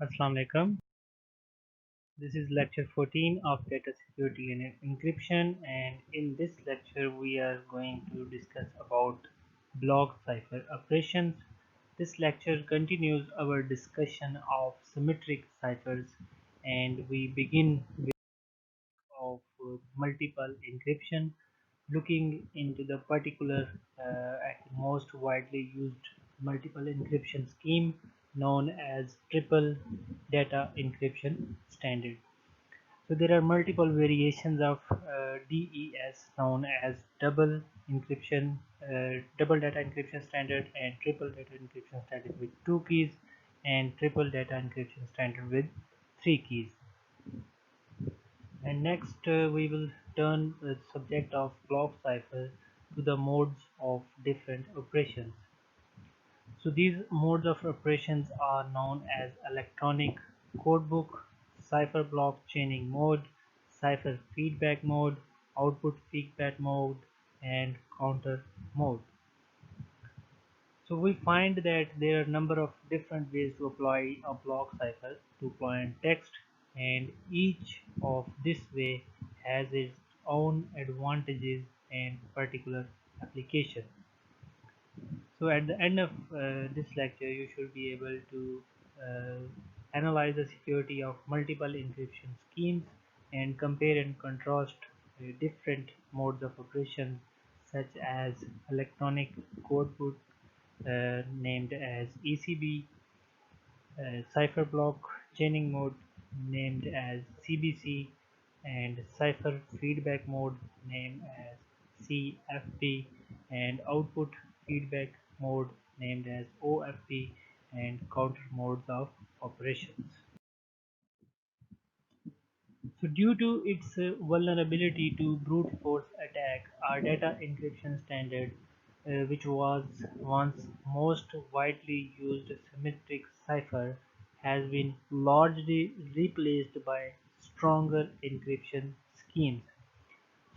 Assalamu alaikum. This is lecture 14 of data security and encryption, and in this lecture we are going to discuss about block cipher operations. This lecture continues our discussion of symmetric ciphers, and we begin with of multiple encryption, looking into the particular at the most widely used multiple encryption scheme known as triple data encryption standard. So there are multiple variations of DES known as double data encryption standard, and triple data encryption standard with two keys, and triple data encryption standard with three keys. And next we will turn the subject of block cipher to the modes of different operations. So these modes of operations are known as Electronic Codebook, Cipher Block Chaining Mode, Cipher Feedback Mode, Output Feedback Mode, and Counter Mode. So we find that there are a number of different ways to apply a block cipher to plain text, and each of this way has its own advantages and particular application. So at the end of this lecture, you should be able to uh, analyze the security of multiple encryption schemes and compare and contrast different modes of operation such as electronic codebook named as ECB, Cipher Block Chaining Mode named as CBC, and Cipher Feedback Mode named as CFP, and Output Feedback Mode named as OFP, and counter modes of operations. So due to its vulnerability to brute force attack, our data encryption standard, which was once most widely used symmetric cipher, has been largely replaced by stronger encryption schemes.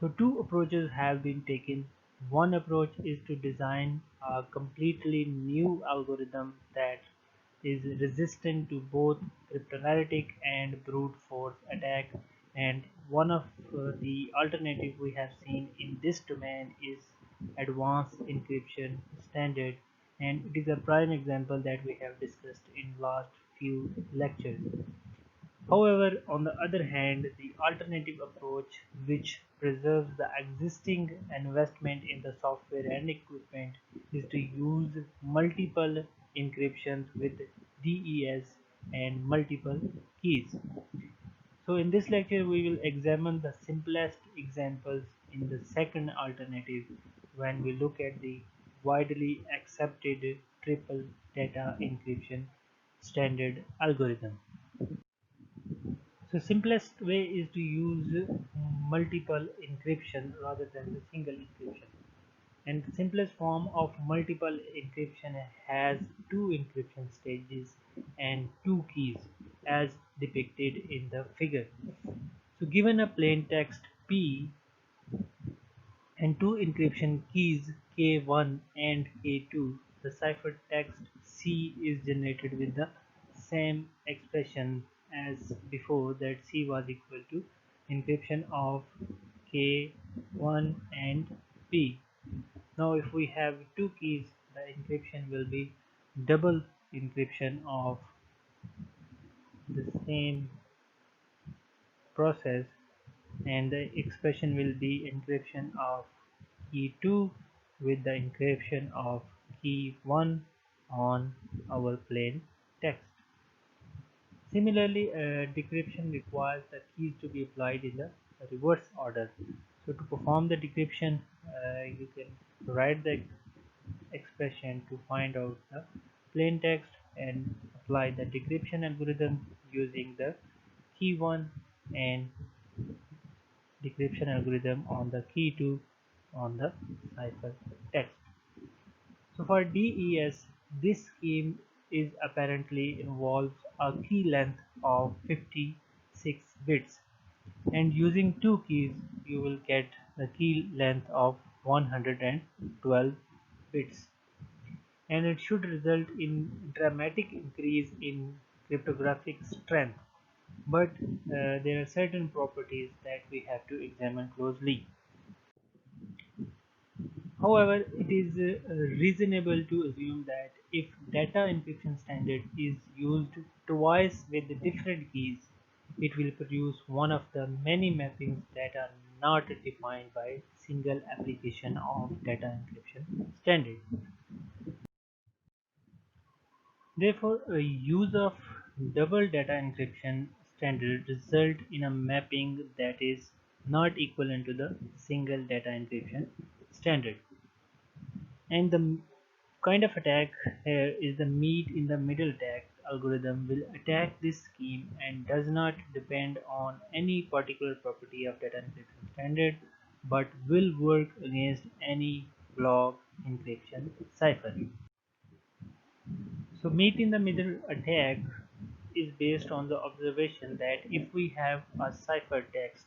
So two approaches have been taken. One approach is to design a completely new algorithm that is resistant to both cryptanalytic and brute force attack, and one of the alternative we have seen in this domain is advanced encryption standard, and it is a prime example that we have discussed in last few lectures. However, on the other hand, the alternative approach, which preserves the existing investment in the software and equipment, is to use multiple encryptions with DES and multiple keys. So in this lecture, we will examine the simplest examples in the second alternative when we look at the widely accepted triple data encryption standard algorithm. So simplest way is to use multiple encryption rather than the single encryption. And the simplest form of multiple encryption has two encryption stages and two keys as depicted in the figure. So given a plain text P and two encryption keys K1 and K2, the cipher text C is generated with the same expression as before, that C was equal to encryption of K1 and P. Now if we have two keys, the encryption will be double encryption of the same process, and the expression will be encryption of key 2 with the encryption of key 1 on our plain text. Similarly, decryption requires the keys to be applied in the reverse order. So to perform the decryption, you can write the expression to find out the plain text and apply the decryption algorithm using the key 1 and decryption algorithm on the key 2 on the cipher text. So for DES, this scheme is apparently involves a key length of 56 bits, and using two keys you will get the key length of 112 bits, and it should result in dramatic increase in cryptographic strength, but there are certain properties that we have to examine closely. However, it is reasonable to assume that if data encryption standard is used twice with different keys, it will produce one of the many mappings that are not defined by single application of data encryption standard. Therefore, a use of double data encryption standard result in a mapping that is not equivalent to the single data encryption standard. And the kind of attack here is the meet in the middle attack algorithm will attack this scheme and does not depend on any particular property of data encryption standard but will work against any block encryption cipher. So meet in the middle attack is based on the observation that if we have a cipher text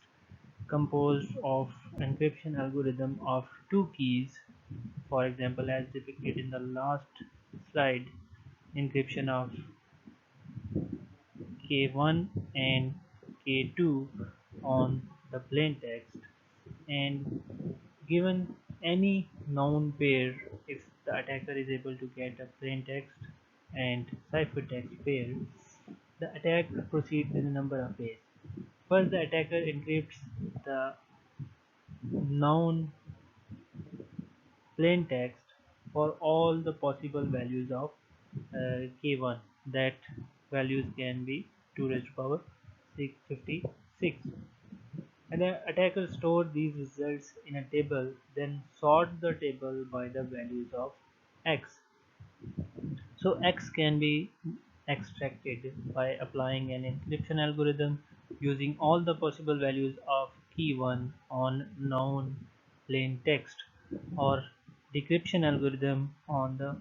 composed of encryption algorithm of two keys, for example as depicted in the last slide, encryption of K1 and K2 on the plain text, and given any known pair, if the attacker is able to get a plain text and ciphertext pair, the attack proceeds with a number of ways. First, the attacker encrypts the known plain text for all the possible values of K1. That values can be 2 raised to power 656. And the attacker stores these results in a table, then sort the table by the values of x. So x can be extracted by applying an encryption algorithm using all the possible values of key 1 on known plain text, or decryption algorithm on the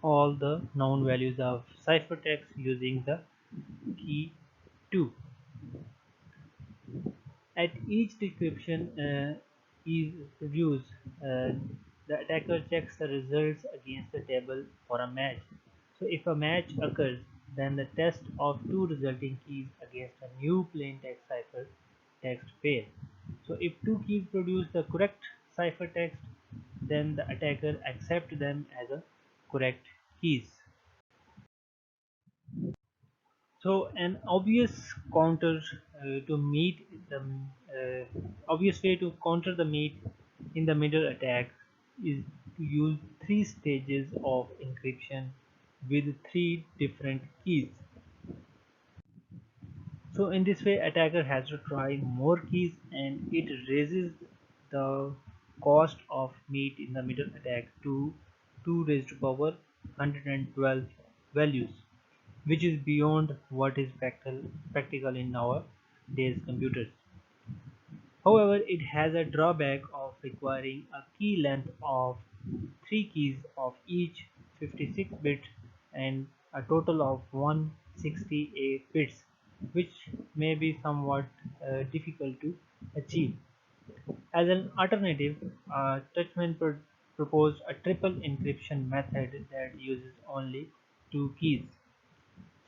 all the known values of ciphertext using the key 2. At each decryption is produced, the attacker checks the results against the table for a match. So if a match occurs, then the test of two resulting keys against a new plain text cipher text pair. So if two keys produce the correct ciphertext, then the attacker accepts them as a correct keys. So an obvious way to counter the meet in the middle attack is to use three stages of encryption with three different keys. So in this way, attacker has to try more keys, and it raises the cost of meet in the middle attack to 2 raised to power 112 values, which is beyond what is practical in nowadays computers. However, it has a drawback of requiring a key length of 3 keys of each 56 bits and a total of 168 bits, which may be somewhat difficult to achieve. As an alternative, Tuchman proposed a triple encryption method that uses only two keys.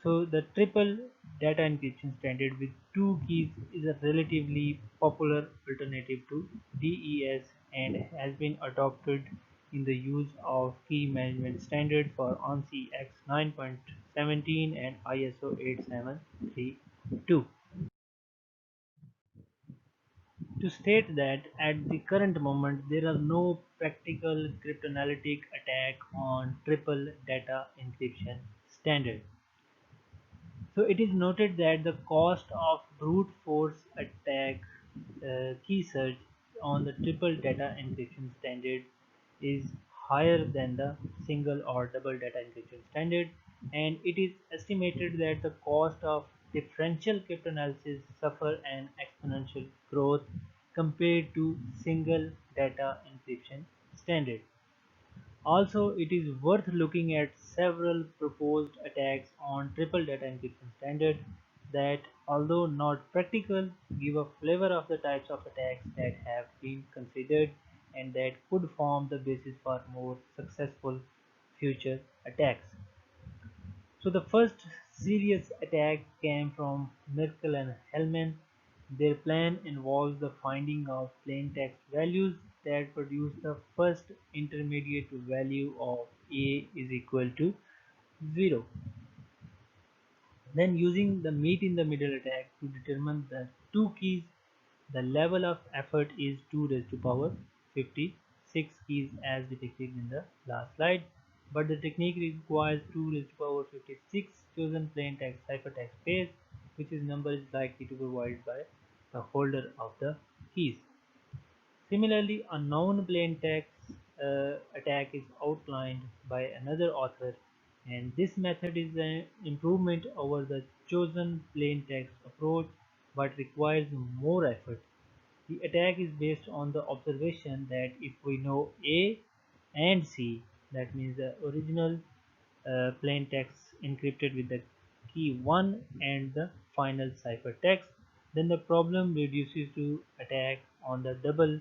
So the triple data encryption standard with two keys is a relatively popular alternative to DES and has been adopted in the use of key management standard for ANSI X 9.17 and ISO 8732. To state that at the current moment there are no practical cryptanalytic attack on triple data encryption standard. So it is noted that the cost of brute force attack key search on the triple data encryption standard is higher than the single or double data encryption standard, and it is estimated that the cost of differential cryptanalysis suffer an exponential growth compared to single data encryption standard. Also, it is worth looking at several proposed attacks on triple data encryption standard that, although not practical, give a flavor of the types of attacks that have been considered and that could form the basis for more successful future attacks. So the first serious attack came from Merkel and Hellman. Their plan involves the finding of plain text values that produce the first intermediate value of A is equal to 0. Then using the meet in the middle attack to determine the two keys, the level of effort is 2 raised to power 56 keys as depicted in the last slide. But the technique requires 2 raised to power 56 chosen plain text ciphertext pairs, which is number is likely to be provided by the holder of the keys. Similarly, a non-plain text attack is outlined by another author, and this method is an improvement over the chosen plain text approach but requires more effort. The attack is based on the observation that if we know A and C, that means the original plain text encrypted with the key 1 and the final ciphertext, then the problem reduces to attack on the double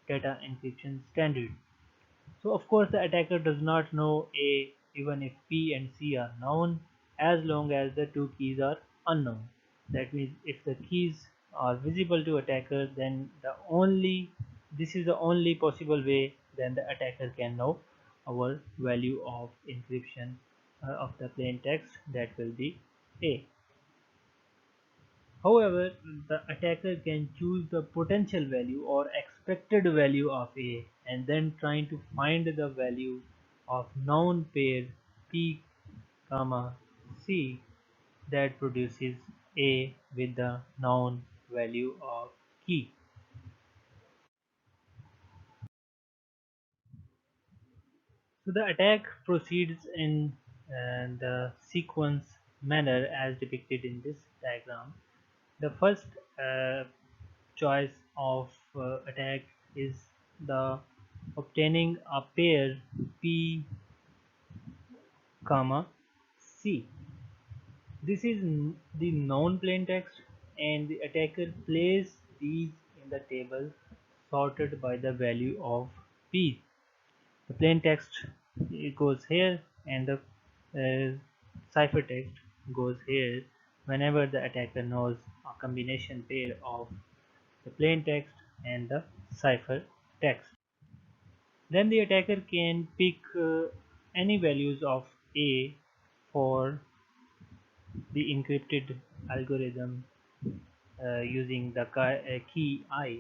data encryption standard. So of course the attacker does not know A even if P and C are known, as long as the two keys are unknown. That means if the keys are visible to attacker, then this is the only possible way then the attacker can know our value of encryption of the plain text, that will be A. However, the attacker can choose the potential value or expected value of A and then trying to find the value of known pair P, C that produces A with the known value of key. So the attack proceeds in the sequence manner as depicted in this diagram. The first uh, choice of attack is the obtaining a pair P, C. This is the known plain text, and the attacker places these in the table sorted by the value of P. The plain text it goes here, and the ciphertext goes here whenever the attacker knows a combination pair of the plain text and the cipher text. Then the attacker can pick any values of A for the encrypted algorithm using the key I.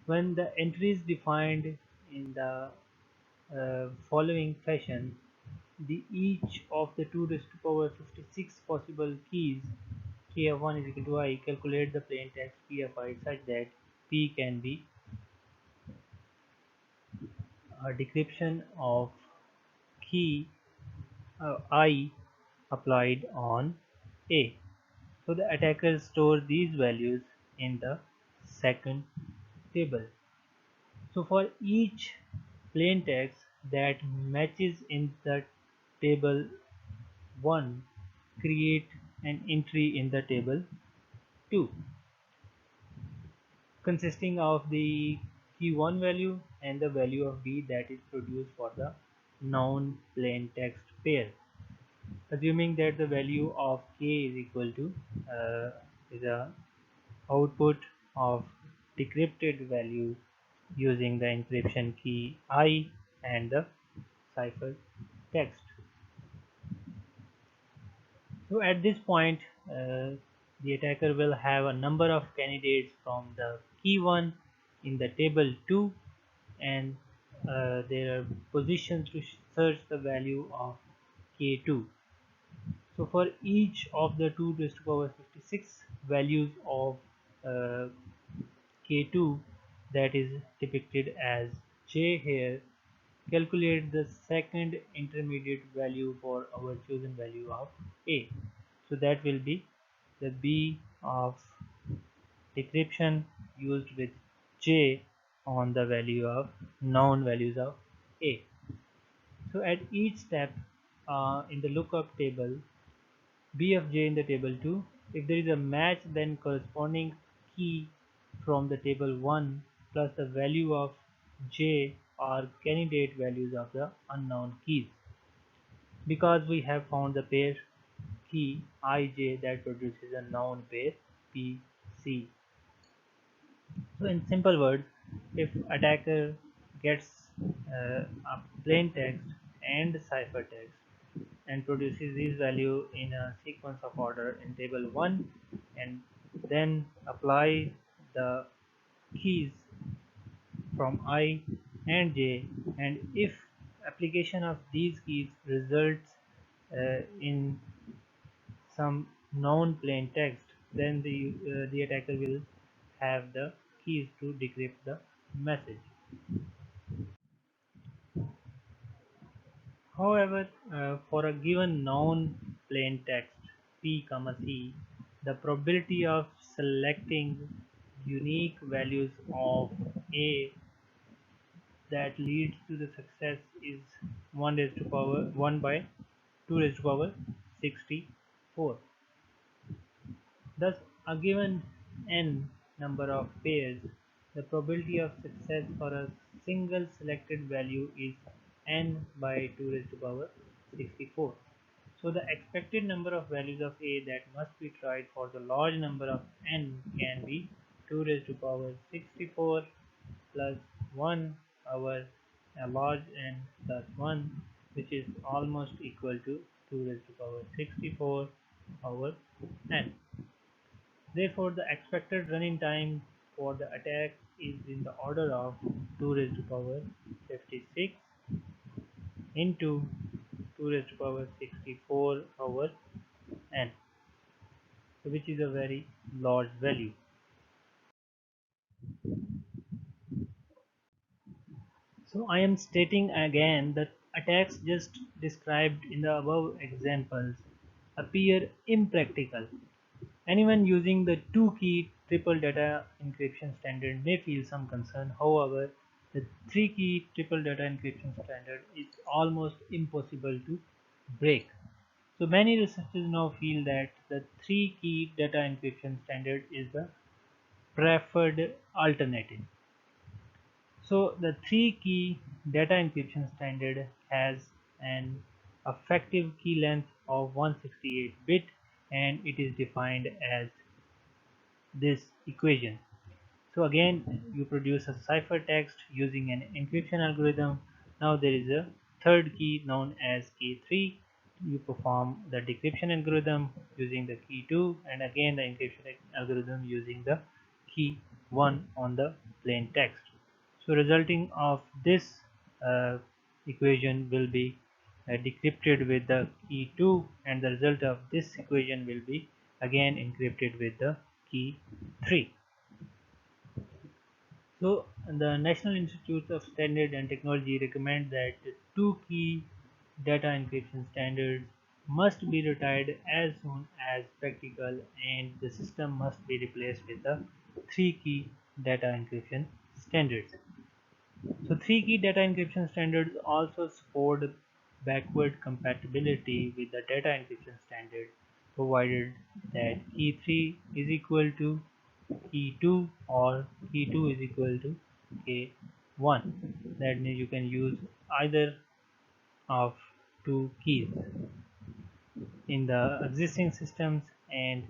When the entry is defined in the following fashion, the each of the 2 raised to power 56 possible keys k of 1 is equal to I calculate the plain text p of I such that p can be a decryption of key I applied on A. So the attackers store these values in the second table. So for each plain text that matches in the table 1, create an entry in the table 2 consisting of the key 1 value and the value of B that is produced for the known plain text pair, assuming that the value of k is equal to is a output of decrypted value using the encryption key I and the cipher text. So at this point, the attacker will have a number of candidates from the key 1 in the table 2, and there are positions to search the value of k2. So for each of the 2 raised to power 56 values of uh, k2 that is depicted as j here, calculate the second intermediate value for our chosen value of a. So that will be the b of decryption used with j on the value of known values of a. So at each step in the lookup table, B of j in the table 2, if there is a match, then corresponding key from the table 1 plus the value of j are candidate values of the unknown keys. because we have found the pair key ij that produces a known pair pc. So in simple words, if attacker gets a plain text and cipher text and produces these value in a sequence of order in table 1 and then apply the keys from I and J, and if application of these keys results in some known plain text, then the attacker will have the keys to decrypt the message. However, for a given known plain text p, c, the probability of selecting unique values of a that leads to the success is 1 raised to power 1 by 2 raised to power 64. Thus, a given n number of pairs, the probability of success for a single selected value is n by 2 raised to power 64. So the expected number of values of A that must be tried for the large number of n can be 2 raised to power 64 plus 1 over a large n plus 1, which is almost equal to 2 raised to power 64 over n. Therefore, the expected running time for the attack is in the order of 2 raised to power 56 into 2 raised to power 64 over n, which is a very large value. So I am stating again that attacks just described in the above examples appear impractical. Anyone using the two-key triple data encryption standard may feel some concern. However, the three-key triple data encryption standard is almost impossible to break. So many researchers now feel that the three-key data encryption standard is the preferred alternative. So the three-key data encryption standard has an effective key length of 168 bit, and it is defined as this equation. So again, you produce a cipher text using an encryption algorithm. Now there is a third key known as key 3. You perform the decryption algorithm using the key 2, and again the encryption algorithm using the key 1 on the plain text. So resulting of this equation will be decrypted with the key 2, and the result of this equation will be again encrypted with the key 3. So the National Institute of Standard and Technology recommend that the two-key data encryption standards must be retired as soon as practical, and the system must be replaced with the three-key data encryption standards. So three-key data encryption standards also support backward compatibility with the data encryption standard, provided that key 3 is equal to key 2 or key 2 is equal to key 1. That means you can use either of two keys in the existing systems and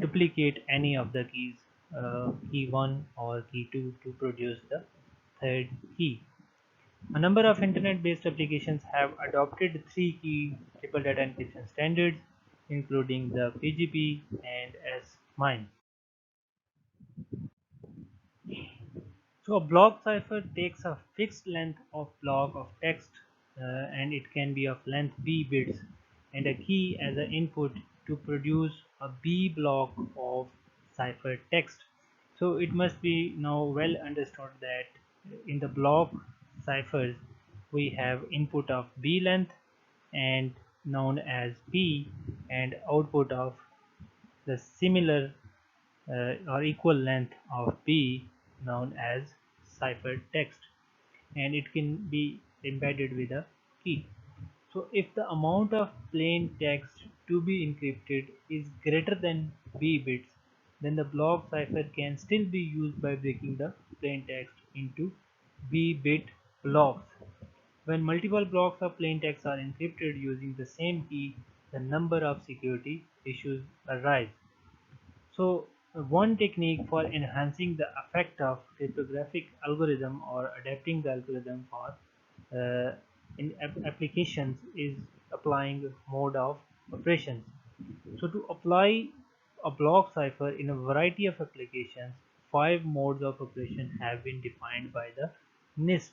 duplicate any of the keys, key 1 or key 2, to produce the third key. A number of internet-based applications have adopted three-key triple data encryption standards, including the PGP and S-MIME. So a block cipher takes a fixed length of block of text, and it can be of length b bits, and a key as an input to produce a b block of cipher text. So it must be now well understood that in the block ciphers we have input of b length and known as p, and output of the similar or equal length of B known as cipher text, and it can be embedded with a key. So if the amount of plain text to be encrypted is greater than B bits, then the block cipher can still be used by breaking the plain text into B bit blocks. When multiple blocks of plain text are encrypted using the same key, the number of security issues arise. So, one technique for enhancing the effect of cryptographic algorithm or adapting the algorithm for in applications is applying mode of operations. So, to apply a block cipher in a variety of applications, 5 modes of operation have been defined by the NIST.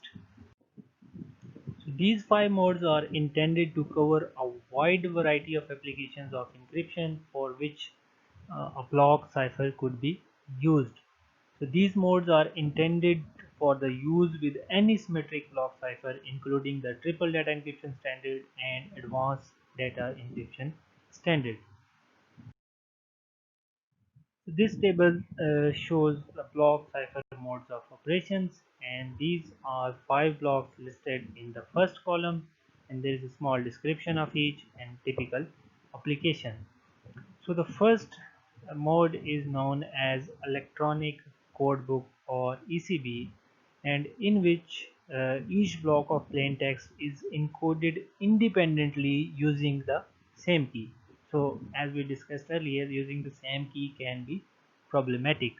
So these 5 modes are intended to cover a wide variety of applications of encryption for which a block cipher could be used. So these modes are intended for the use with any symmetric block cipher, including the triple data encryption standard and advanced data encryption standard. So this table shows the block cipher modes of operations, and these are 5 blocks listed in the first column, and there is a small description of each and typical application. So the first mode is known as Electronic Codebook or ECB, and in which each block of plain text is encoded independently using the same key. So as we discussed earlier, using the same key can be problematic.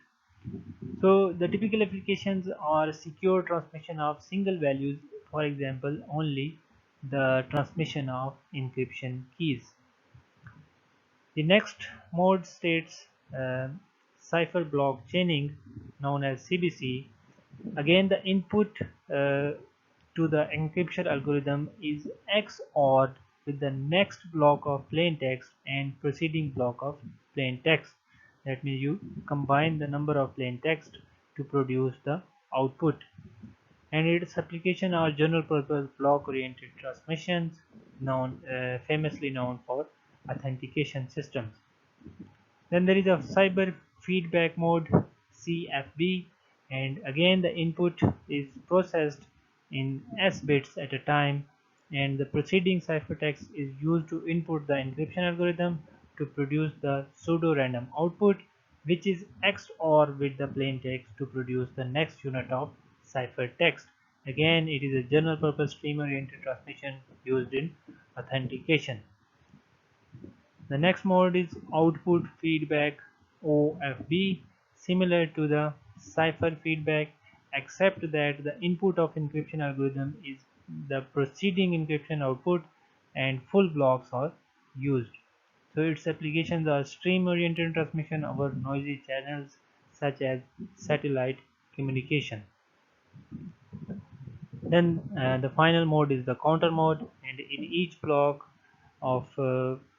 So the typical applications are secure transmission of single values, for example, only the transmission of encryption keys. The next mode states cipher block chaining, known as CBC. Again, the input to the encryption algorithm is XORed with the next block of plain text and preceding block of plain text. That means you combine the number of plain text to produce the output. And its application are general purpose block oriented transmissions, famously known for authentication systems. Then there is a Cipher Feedback Mode, CFB, and again the input is processed in S bits at a time, and the preceding ciphertext is used to input the encryption algorithm to produce the pseudo-random output, which is XOR with the plain text to produce the next unit of ciphertext. Again, it is a general purpose stream oriented transmission used in authentication. The next mode is output feedback OFB, similar to the cipher feedback, except that the input of encryption algorithm is the preceding encryption output and full blocks are used. So its applications are stream oriented transmission over noisy channels such as satellite communication. Then the final mode is the counter mode, and in each block of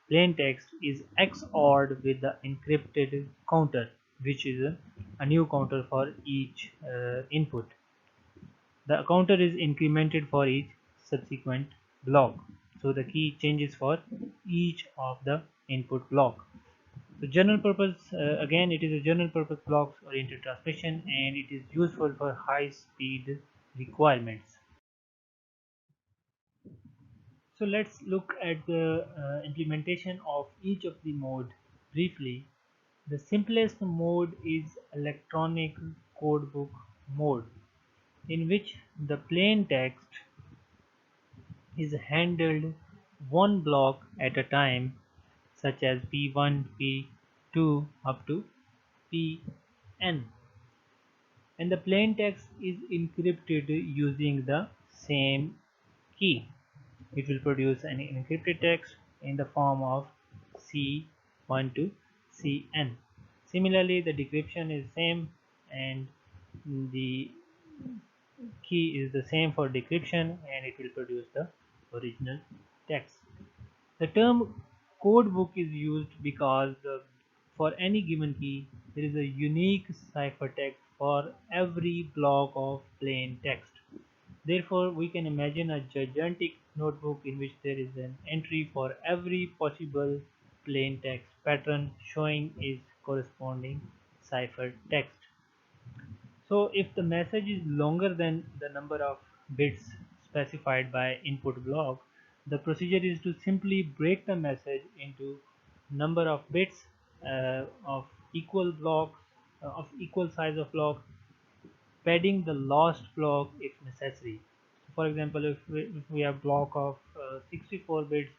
plain text is XORed with the encrypted counter, which is a new counter for each input. The counter is incremented for each subsequent block, so the key changes for each of the input block. So general purpose, again it is a general purpose blocks oriented transmission, and it is useful for high speed requirements. So let's look at the implementation of each of the mode briefly. The simplest mode is Electronic Codebook Mode, in which the plain text is handled one block at a time, such as P1, P2 up to Pn, and the plain text is encrypted using the same key. It will produce an encrypted text in the form of C1 to Cn. Similarly, the decryption is same, and the key is the same for decryption, and it will produce the original text. The term code book is used because for any given key there is a unique ciphertext for every block of plain text. Therefore, we can imagine a gigantic notebook in which there is an entry for every possible plain text pattern showing its corresponding cipher text. So if the message is longer than the number of bits specified by input block, the procedure is to simply break the message into number of bits of equal blocks of equal size of blocks, padding the last block if necessary. For example, if we have block of 64 bits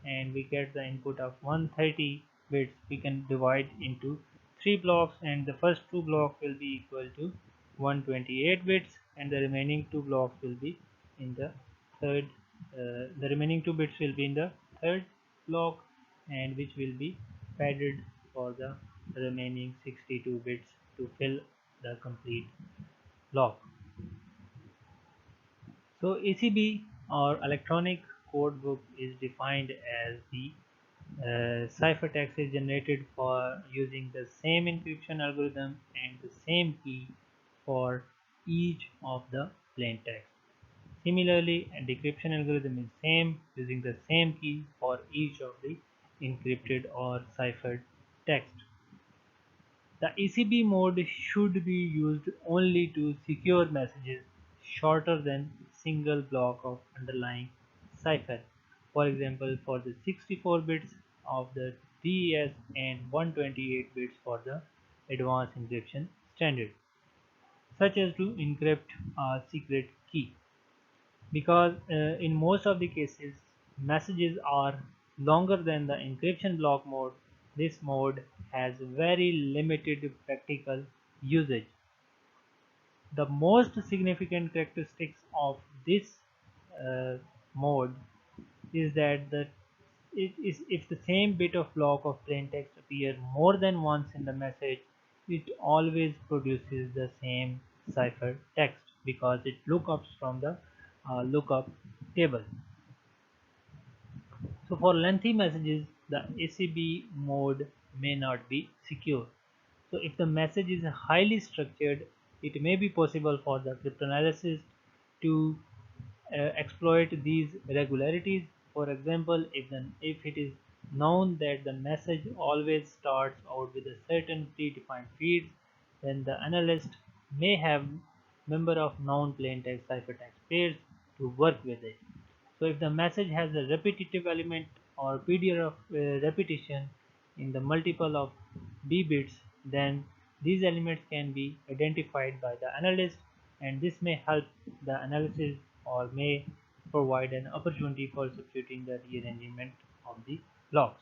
and we get the input of 130 bits, we can divide into three blocks, and the first two blocks will be equal to 128 bits, and the remaining two blocks will be in the third. The remaining two bits will be in the third block, and which will be padded for the remaining 62 bits to fill the complete block. So ECB, or Electronic Codebook, is defined as the ciphertext is generated for using the same encryption algorithm and the same key for each of the plain text. Similarly, a decryption algorithm is same, using the same key for each of the encrypted or ciphered text. The ECB mode should be used only to secure messages shorter than single block of underlying cipher. For example, for the 64 bits of the DES and 128 bits for the advanced encryption standard, such as to encrypt a secret key. Because in most of the cases messages are longer than the encryption block mode, this mode has very limited practical usage. The most significant characteristics of this mode is that if the same bit of block of plain text appear more than once in the message, it always produces the same cipher text because it lookups from the lookup table. So for lengthy messages, the ACB mode may not be secure. So if the message is highly structured, it may be possible for the cryptanalyst to exploit these irregularities. For example, if it is known that the message always starts out with a certain predefined field, then the analyst may have member of known plaintext ciphertext pairs to work with it. So if the message has a repetitive element or period of repetition in the multiple of b bits, then these elements can be identified by the analyst, and this may help the analysis or may provide an opportunity for substituting the rearrangement of the blocks.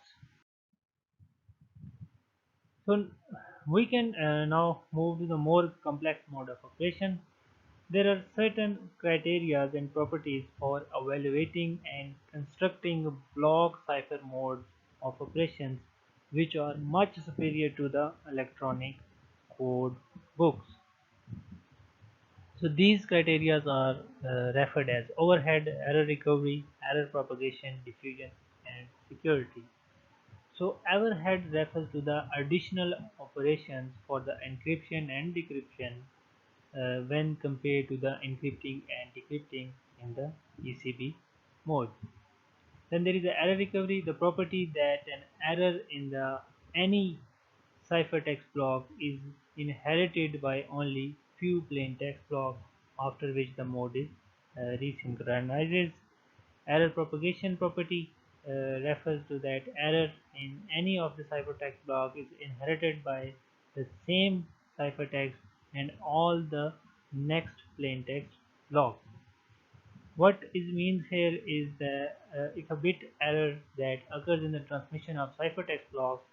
So we can now move to the more complex mode of operation. There are certain criteria and properties for evaluating and constructing block cipher modes of operations which are much superior to the electronic code books. So these criteria are referred as overhead, error recovery, error propagation, diffusion, and security. So overhead refers to the additional operations for the encryption and decryption when compared to the encrypting and decrypting in the ECB mode. Then there is the error recovery, the property that an error in the any ciphertext block is inherited by only few plain text blocks, after which the mode is resynchronizes. Error propagation property refers to that error in any of the ciphertext block is inherited by the same ciphertext and all the next plaintext blocks. What is means here is that if a bit error that occurs in the transmission of ciphertext blocks,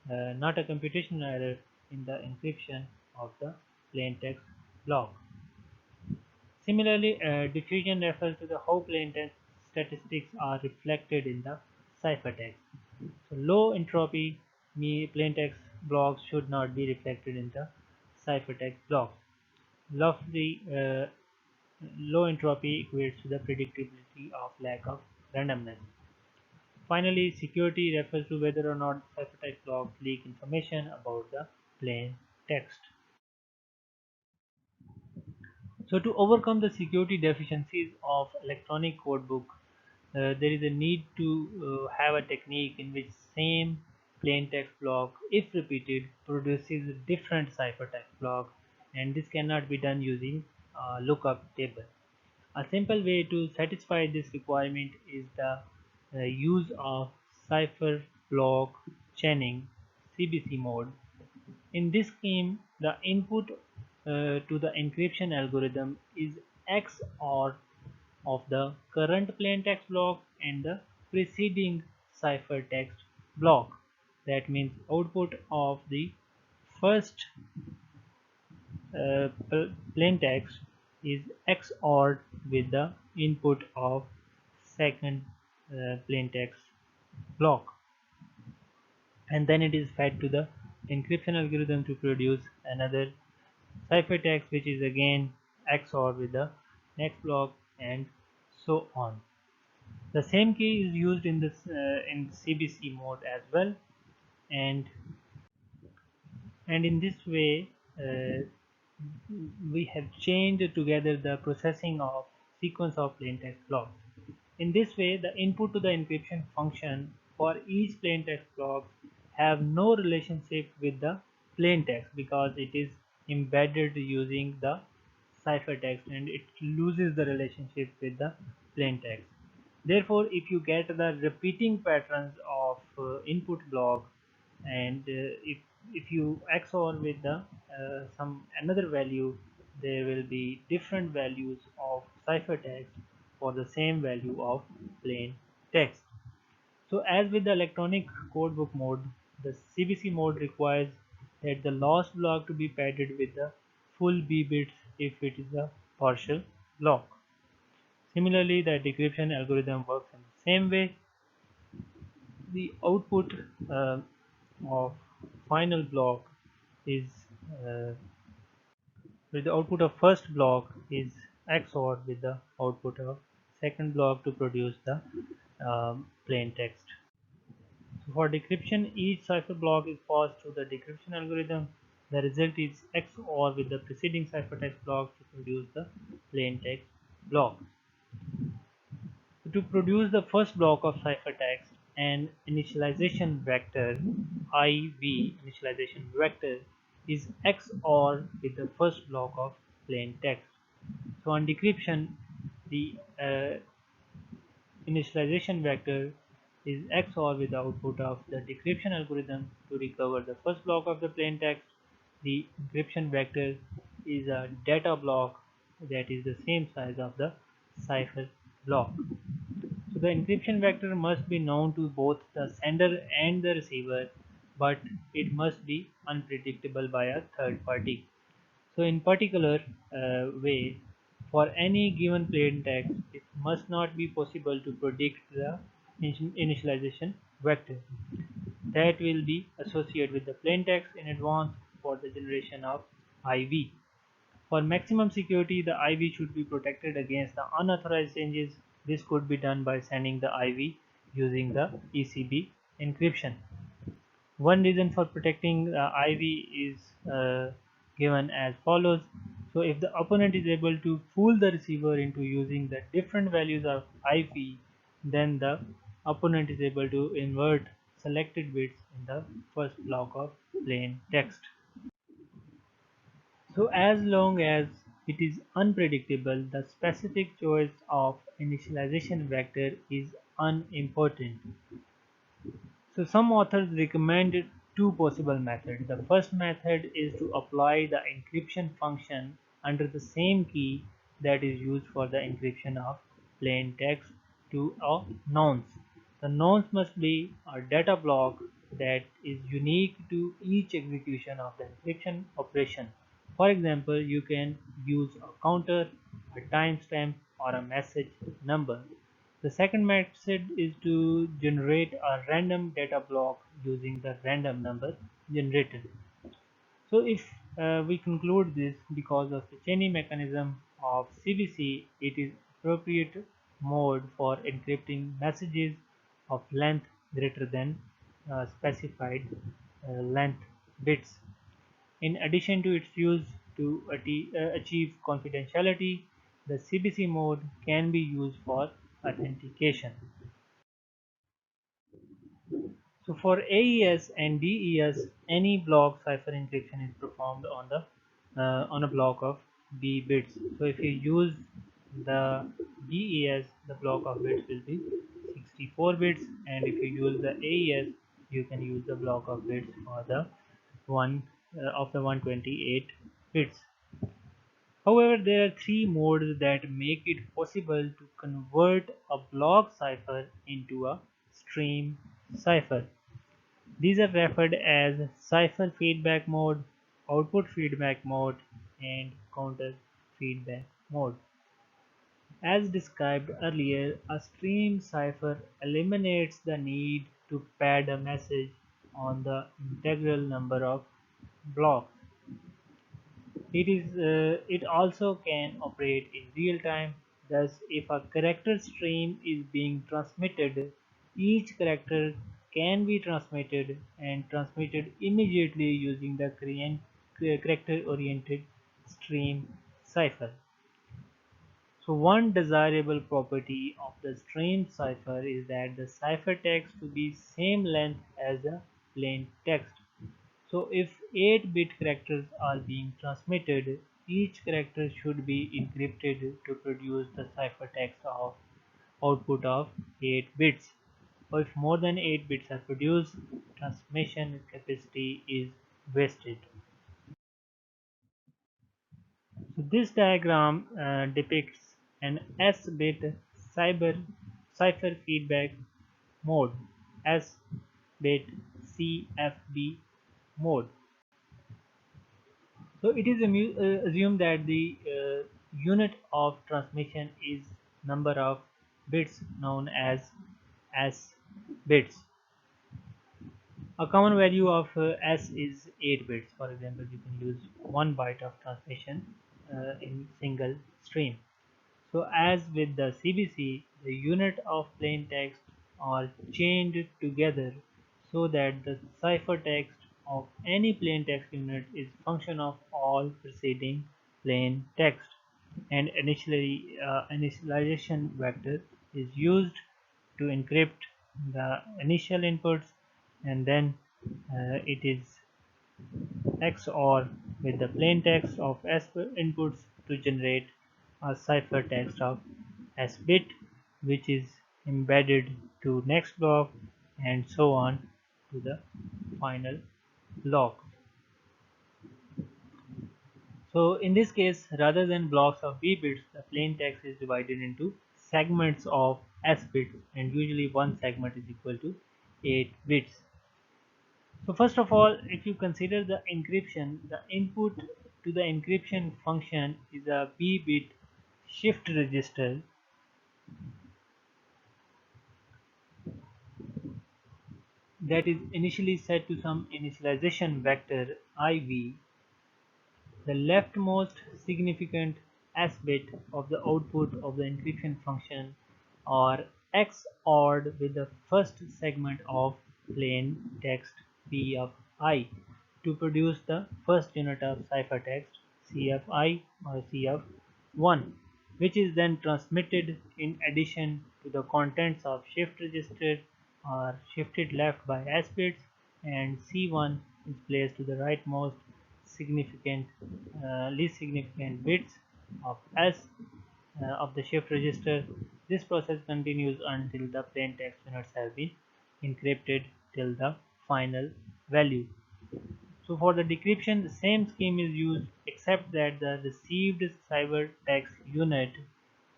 not a computational error in the encryption of the plaintext block. Similarly, diffusion refers to the how plaintext statistics are reflected in the ciphertext. So low entropy plaintext blocks should not be reflected in the ciphertext blocks. Lofty low entropy equates to the predictability of lack of randomness. Finally, security refers to whether or not ciphertext blocks leak information about the plain text. So to overcome the security deficiencies of electronic codebook, there is a need to have a technique in which same plain text block, if repeated, produces different ciphertext block, and this cannot be done using lookup table. A simple way to satisfy this requirement is the use of Cipher Block Chaining (CBC) mode. In this scheme, the input to the encryption algorithm is X OR of the current plain text block and the preceding ciphertext block. That means output of the first plain text is XORed with the input of second plain text block, and then it is fed to the encryption algorithm to produce another ciphertext, which is again XORed with the next block, and so on. The same key is used in this in CBC mode as well, and in this way we have chained together the processing of sequence of plain text blocks. In this way, the input to the encryption function for each plain text block have no relationship with the plain text because it is embedded using the ciphertext, and it loses the relationship with the plain text. Therefore, if you get the repeating patterns of input block, and if you XOR with the some another value, there will be different values of ciphertext for the same value of plain text. So as with the electronic codebook mode, the CBC mode requires that the last block to be padded with the full B bits if it is a partial block. Similarly, the decryption algorithm works in the same way. The output of final block is uh, with the output of first block is XOR with the output of second block to produce the plain text. So for decryption, each cipher block is passed through the decryption algorithm. The result is XOR with the preceding ciphertext block to produce the plain text block. So to produce the first block of ciphertext, an initialization vector IV initialization vector is XOR with the first block of plain text. So on decryption, the initialization vector is XOR with the output of the decryption algorithm to recover the first block of the plain text. The encryption vector is a data block that is the same size of the cipher block. So the encryption vector must be known to both the sender and the receiver, but it must be unpredictable by a third party. So in particular way, for any given plain text, it must not be possible to predict the initialization vector that will be associated with the plain text in advance for the generation of IV. For maximum security, the IV should be protected against the unauthorized changes. This could be done by sending the IV using the ECB encryption. One reason for protecting IV is given as follows. So if the opponent is able to fool the receiver into using the different values of IV, then the opponent is able to invert selected bits in the first block of plain text. So as long as it is unpredictable, the specific choice of initialization vector is unimportant. So some authors recommend two possible methods. The first method is to apply the encryption function under the same key that is used for the encryption of plain text to a nonce. The nonce must be a data block that is unique to each execution of the encryption operation. For example, you can use a counter, a timestamp, or a message number. The second method is to generate a random data block using the random number generator. So if we conclude this, because of the chaining mechanism of CBC, it is appropriate mode for encrypting messages of length greater than specified length bits. In addition to its use to achieve confidentiality, the CBC mode can be used for authentication. So for AES and DES, any block cipher encryption is performed on a block of B bits. So if you use the DES, the block of bits will be 64 bits, and if you use the AES, you can use the block of bits for the one of the 128 bits. However, there are three modes that make it possible to convert a block cipher into a stream cipher. These are referred as Cipher Feedback Mode, Output Feedback Mode, and Counter Feedback Mode. As described earlier, a stream cipher eliminates the need to pad a message on the integral number of blocks. It also can operate in real time. Thus, if a character stream is being transmitted, each character can be transmitted and transmitted immediately using the character-oriented stream cipher. So one desirable property of the stream cipher is that the ciphertext to be same length as the plain text. So if 8-bit characters are being transmitted, each character should be encrypted to produce the ciphertext of output of 8 bits. Or if more than 8 bits are produced, transmission capacity is wasted. So this diagram depicts an S-bit cipher feedback mode, S-bit CFB mode. So it is assumed that the unit of transmission is number of bits known as S bits. A common value of S is 8 bits. For example, you can use 1 byte of transmission in single stream. So as with the CBC, the unit of plain text are chained together so that the ciphertext of any plain text unit is function of all preceding plain text, and initialization vector is used to encrypt the initial inputs, and then it is XOR with the plain text of S inputs to generate a ciphertext of S bit, which is embedded to next block and so on to the final block. So in this case, rather than blocks of B bits, the plain text is divided into segments of S bits, and usually one segment is equal to 8 bits. So first of all, if you consider the encryption, the input to the encryption function is a B-bit shift register that is initially set to some initialization vector IV. The leftmost significant S bit of the output of the encryption function are XORed with the first segment of plain text P of I to produce the first unit of ciphertext CFI or CF1, which is then transmitted in addition to the contents of shift register are shifted left by S bits, and C1 is placed to the rightmost significant least significant bits of S of the shift register. This process continues until the plain text units have been encrypted till the final value. So for the decryption, the same scheme is used, except that the received ciphertext unit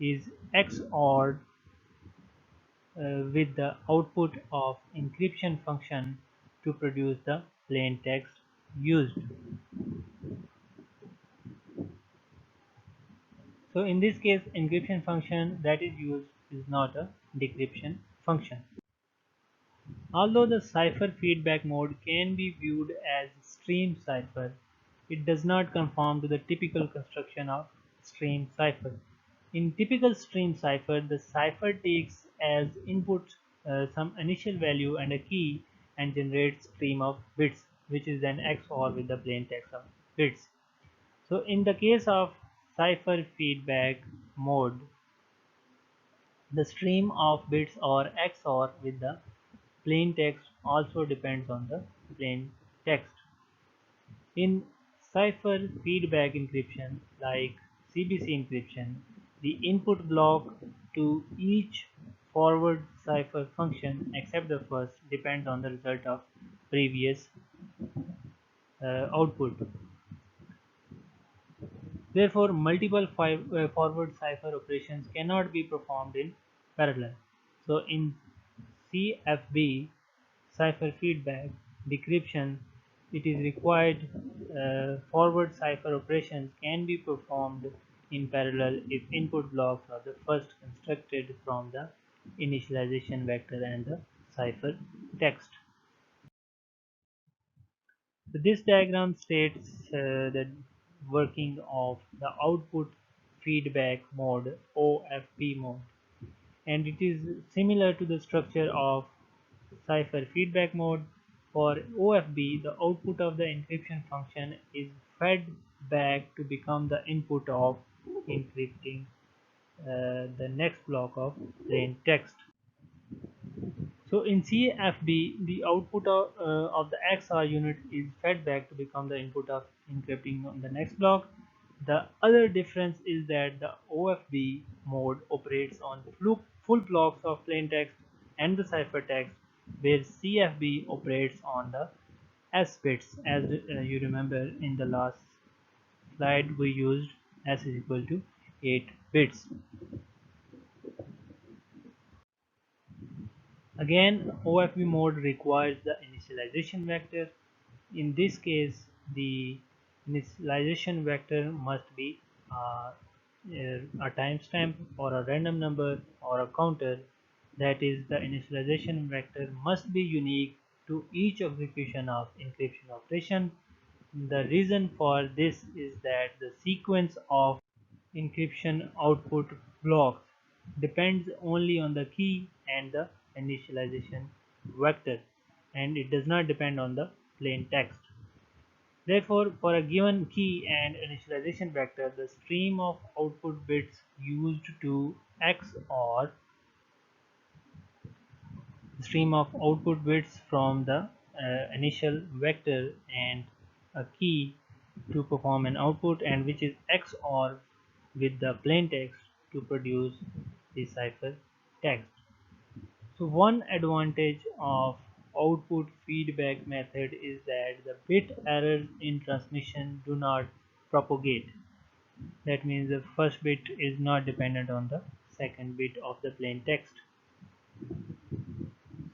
is XORed with the output of encryption function to produce the plain text used. So in this case, encryption function that is used is not a decryption function. Although the cipher feedback mode can be viewed as stream cipher, it does not conform to the typical construction of stream cipher. In typical stream cipher, the cipher takes as input some initial value and a key and generates stream of bits, which is then XOR with the plain text of bits. So in the case of cipher feedback mode, the stream of bits or XOR with the plain text also depends on the plain text. In cipher feedback encryption, like CBC encryption, the input block to each forward cipher function except the first depends on the result of previous output. Therefore, multiple forward cipher operations cannot be performed in parallel. So, in CFB, cipher feedback decryption, it is required forward cipher operations can be performed in parallel if input blocks are the first constructed from the initialization vector and the cipher text. So this diagram states the working of the output feedback mode OFP mode, and it is similar to the structure of Cipher feedback mode. For OFB, the output of the encryption function is fed back to become the input of encrypting the next block of plain text. So in CFB, the output of the XR unit is fed back to become the input of encrypting on the next block. The other difference is that the OFB mode operates on full blocks of plain text and the cipher text, where CFB operates on the S bits. As you remember in the last slide, we used S is equal to 8 bits. Again, OFB mode requires the initialization vector. In this case, the initialization vector must be a timestamp or a random number or a counter. That is, the initialization vector must be unique to each execution of encryption operation. The reason for this is that the sequence of encryption output blocks depends only on the key and the initialization vector, and it does not depend on the plain text. Therefore, for a given key and initialization vector, the stream of output bits used to XOR stream of output bits from the initial vector and a key to perform an output, and which is XOR with the plain text to produce the cipher text. So one advantage of output feedback method is that the bit errors in transmission do not propagate. That means the first bit is not dependent on the second bit of the plain text.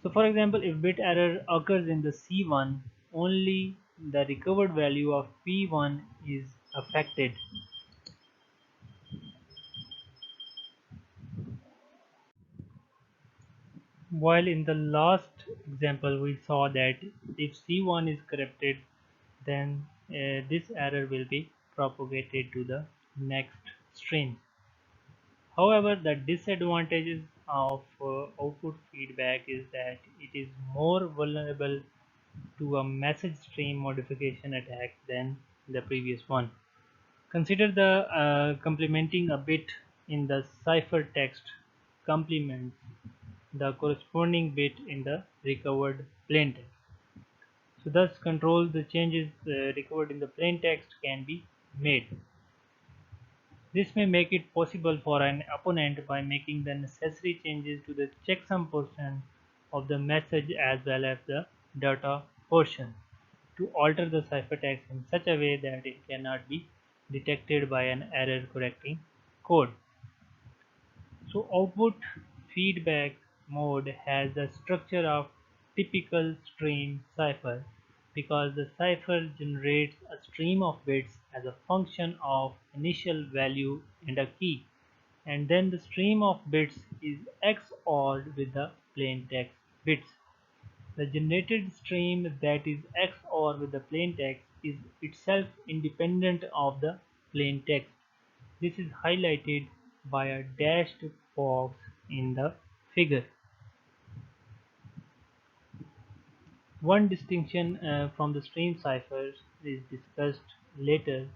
So for example, if bit error occurs in the C1, only the recovered value of P1 is affected. While in the last example we saw that if C1 is corrupted, then this error will be propagated to the next string. However, the disadvantages of output feedback is that it is more vulnerable to a message stream modification attack than the previous one. Consider the complementing a bit in the cipher text complements the corresponding bit in the recovered plain text. So thus control the changes recovered in the plain text can be made. This may make it possible for an opponent by making the necessary changes to the checksum portion of the message as well as the data portion to alter the ciphertext in such a way that it cannot be detected by an error correcting code. So output feedback mode has the structure of typical stream cipher because the cipher generates a stream of bits as a function of initial value and a key, and then the stream of bits is XORed with the plain text bits. The generated stream that is XOR with the plain text is itself independent of the plain text. This is highlighted by a dashed box in the figure. One distinction from the stream ciphers is discussed later,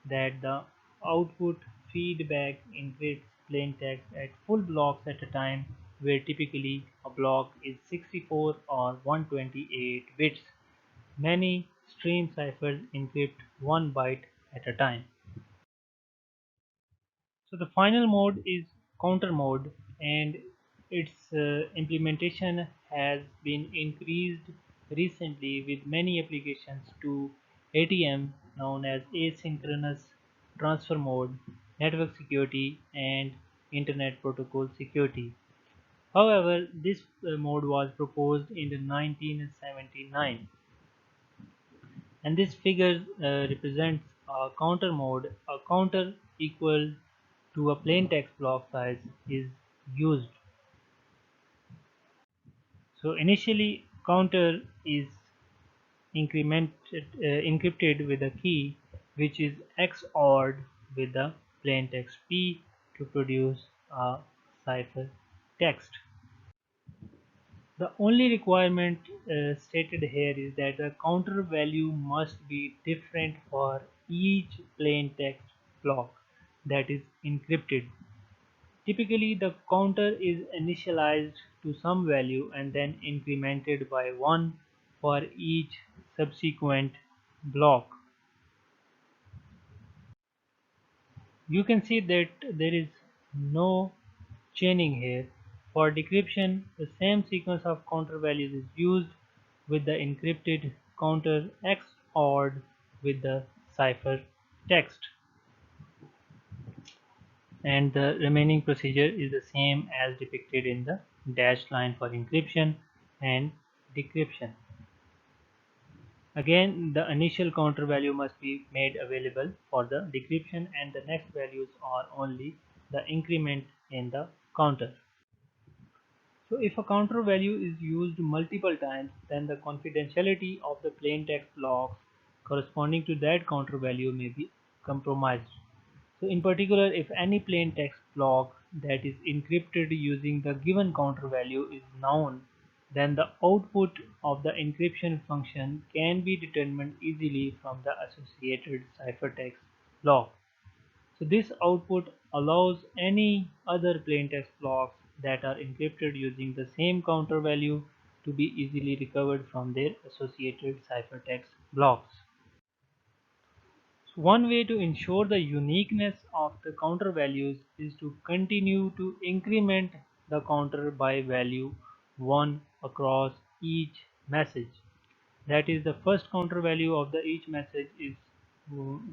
that the output feedback encrypts plain text at full blocks at a time, where typically a block is 64 or 128 bits. Many stream ciphers encrypt 1 byte at a time. So the final mode is counter mode, and its implementation has been increased recently with many applications to ATM known as asynchronous transfer mode, network security, and internet protocol security. However, this mode was proposed in the 1979, and this figure represents a counter mode. A counter equal to a plain text block size is used. So initially, counter is encrypted with a key which is XORed with the plain text P to produce a cipher text. The only requirement stated here is that the counter value must be different for each plain text block that is encrypted. Typically, the counter is initialized to some value and then incremented by 1 for each subsequent block. You can see that there is no chaining here. For decryption, the same sequence of counter values is used with the encrypted counter XORed with the cipher text, and the remaining procedure is the same as depicted in the dashed line for encryption and decryption. Again, the initial counter value must be made available for the decryption, and the next values are only the increment in the counter. So if a counter value is used multiple times, then the confidentiality of the plain text blocks corresponding to that counter value may be compromised. So in particular, if any plain text block that is encrypted using the given counter value is known, then the output of the encryption function can be determined easily from the associated ciphertext block. So this output allows any other plaintext blocks that are encrypted using the same counter value to be easily recovered from their associated ciphertext blocks. So one way to ensure the uniqueness of the counter values is to continue to increment the counter by value 1 across each message. That is, the first counter value of the each message is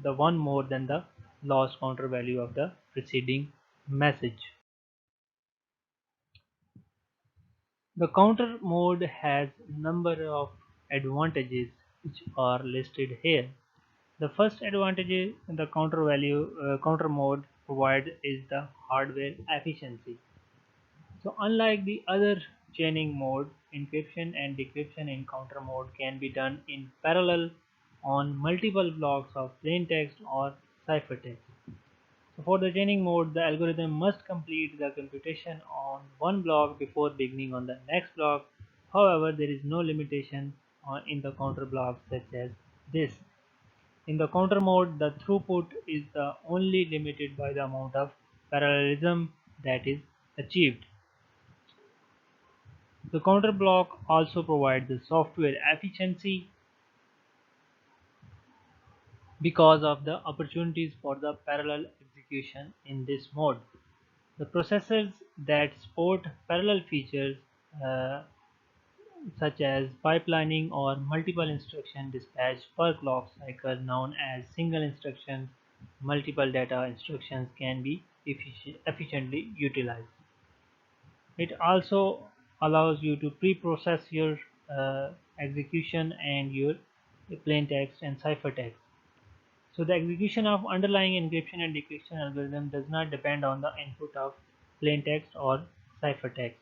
the one more than the last counter value of the preceding message. The counter mode has number of advantages which are listed here. The first advantage the counter mode provides is the hardware efficiency. So unlike the other chaining mode, encryption and decryption in counter mode can be done in parallel on multiple blocks of plain text or ciphertext. So for the chaining mode, the algorithm must complete the computation on one block before beginning on the next block. However, there is no limitation in the counter block such as this. In the counter mode, the throughput is only limited by the amount of parallelism that is achieved. The counter block also provides the software efficiency because of the opportunities for the parallel execution in this mode. The processors that support parallel features uh, such as pipelining or multiple instruction dispatch per clock cycle known as single instruction multiple data instructions can be efficiently utilized. It also allows you to pre-process your execution and your plain text and ciphertext. So the execution of underlying encryption and decryption algorithm does not depend on the input of plain text or ciphertext.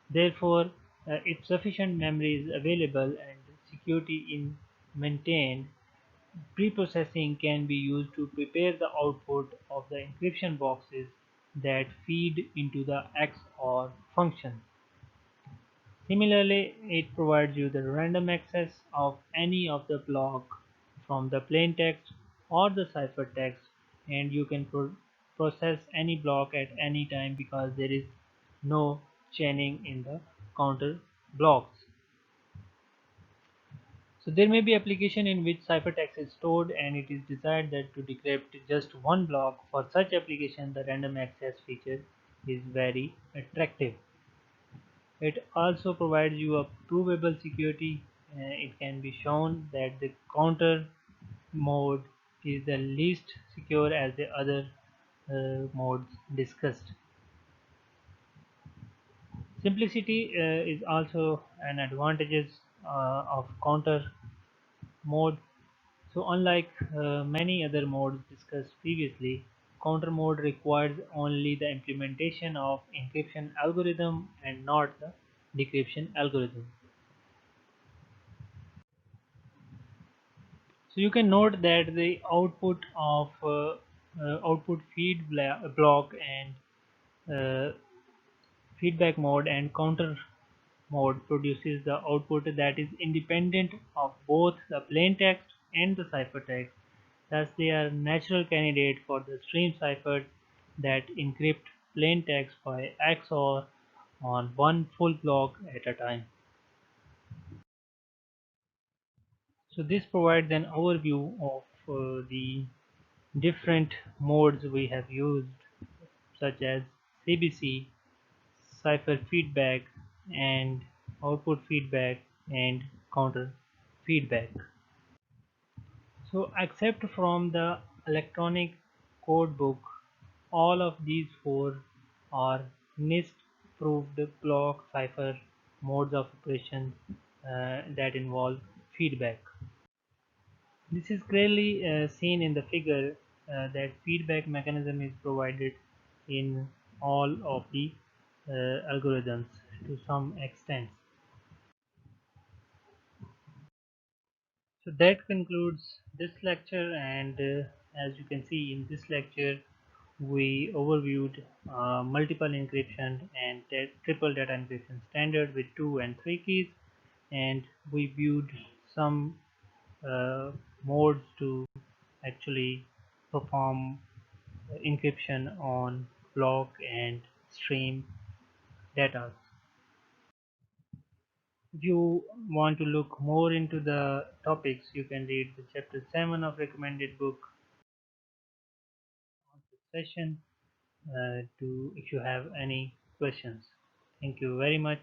Therefore, if sufficient memory is available and security is maintained, preprocessing can be used to prepare the output of the encryption boxes that feed into the XOR function. Similarly, it provides you the random access of any of the block from the plain text or the ciphertext, and you can process any block at any time because there is no chaining in the counter blocks. So there may be application in which ciphertext is stored and it is desired that to decrypt just one block. For such application, the random access feature is very attractive. It also provides you a provable security. It can be shown that the counter mode is the least secure as the other modes discussed. Simplicity is also an advantage of counter mode. So unlike many other modes discussed previously, counter mode requires only the implementation of encryption algorithm and not the decryption algorithm. So you can note that the output of output block and uh, feedback mode and counter mode produces the output that is independent of both the plain text and the ciphertext. Thus, they are natural candidates for the stream ciphers that encrypt plain text by XOR on one full block at a time. So this provides an overview of the different modes we have used, such as CBC, cipher feedback, and output feedback and counter feedback. So except from the electronic codebook, all of these four are NIST proved block cipher modes of operation that involve feedback. This is clearly seen in the figure that feedback mechanism is provided in all of the algorithms to some extent. So that concludes this lecture, and as you can see in this lecture we overviewed multiple encryption and triple data encryption standard with 2 and 3 keys, and we viewed some uh, modes to actually perform encryption on block and stream data. If you want to look more into the topics, you can read the chapter 7 of recommended book session to if you have any questions. Thank you very much.